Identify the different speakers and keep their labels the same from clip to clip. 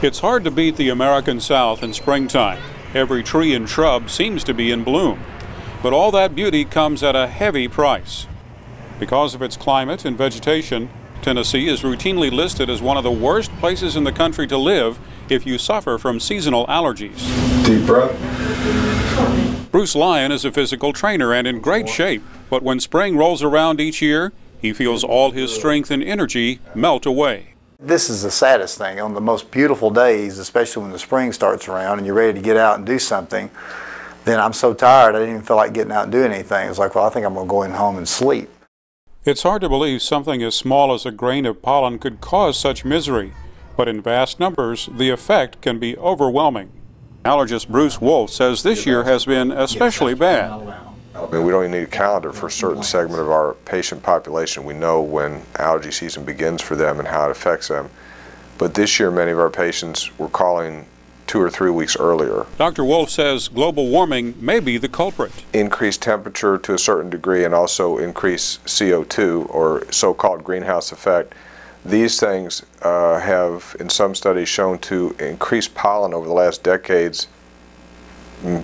Speaker 1: It's hard to beat the American South in springtime. Every tree and shrub seems to be in bloom. But all that beauty comes at a heavy price. Because of its climate and vegetation, Tennessee is routinely listed as one of the worst places in the country to live if you suffer from seasonal allergies.
Speaker 2: Deep breath.
Speaker 1: Bruce Lyon is a physical trainer and in great shape, but when spring rolls around each year, he feels all his strength and energy melt away.
Speaker 3: This is the saddest thing. On the most beautiful days, especially when the spring starts around and you're ready to get out and do something, then I'm so tired I didn't even feel like getting out and doing anything. It's like, well, I think I'm going to go in home and sleep.
Speaker 1: It's hard to believe something as small as a grain of pollen could cause such misery, but in vast numbers, the effect can be overwhelming. Allergist Bruce Wolf says this year has been especially bad.
Speaker 2: I mean, we don't even need a calendar for a certain segment of our patient population. We know when allergy season begins for them and how it affects them. But this year, many of our patients were calling 2 or 3 weeks earlier.
Speaker 1: Dr. Wolf says global warming may be the culprit.
Speaker 2: Increased temperature to a certain degree and also increased CO2, or so-called greenhouse effect. These things have, in some studies, shown to increase pollen over the last decades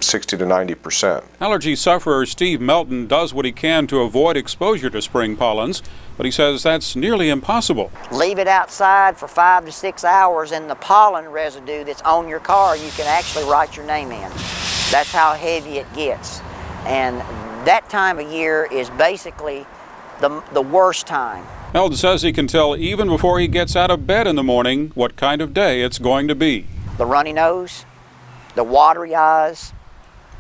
Speaker 2: 60 to 90%.
Speaker 1: Allergy sufferer Steve Melton does what he can to avoid exposure to spring pollens, but he says that's nearly impossible.
Speaker 4: Leave it outside for 5 to 6 hours and the pollen residue that's on your car, you can actually write your name in. That's how heavy it gets. And that time of year is basically the worst time.
Speaker 1: Melton says he can tell even before he gets out of bed in the morning what kind of day it's going to be.
Speaker 4: The runny nose, the watery eyes,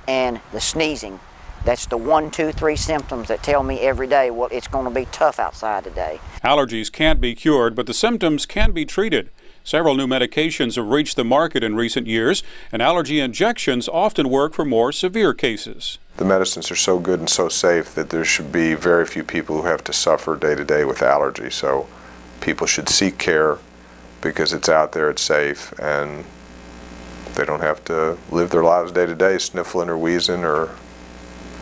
Speaker 4: and the sneezing. That's the 1, 2, 3 symptoms that tell me every day, well, it's going to be tough outside today.
Speaker 1: Allergies can't be cured, but the symptoms can be treated. Several new medications have reached the market in recent years, and allergy injections often work for more severe cases.
Speaker 2: The medicines are so good and so safe that there should be very few people who have to suffer day to day with allergy. So people should seek care because it's out there, it's safe, and they don't have to live their lives day to day sniffling or wheezing or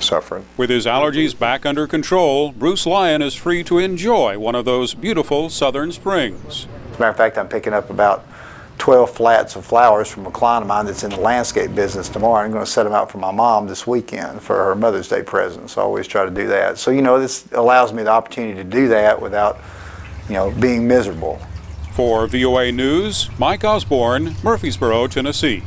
Speaker 2: suffering.
Speaker 1: With his allergies back under control, Bruce Lyon is free to enjoy one of those beautiful southern springs.
Speaker 3: As a matter of fact, I'm picking up about 12 flats of flowers from a client of mine that's in the landscape business tomorrow. I'm going to set them out for my mom this weekend for her Mother's Day present. So I always try to do that. So, you know, this allows me the opportunity to do that without, you know, being miserable.
Speaker 1: For VOA News, Mike Osborne, Murfreesboro, Tennessee.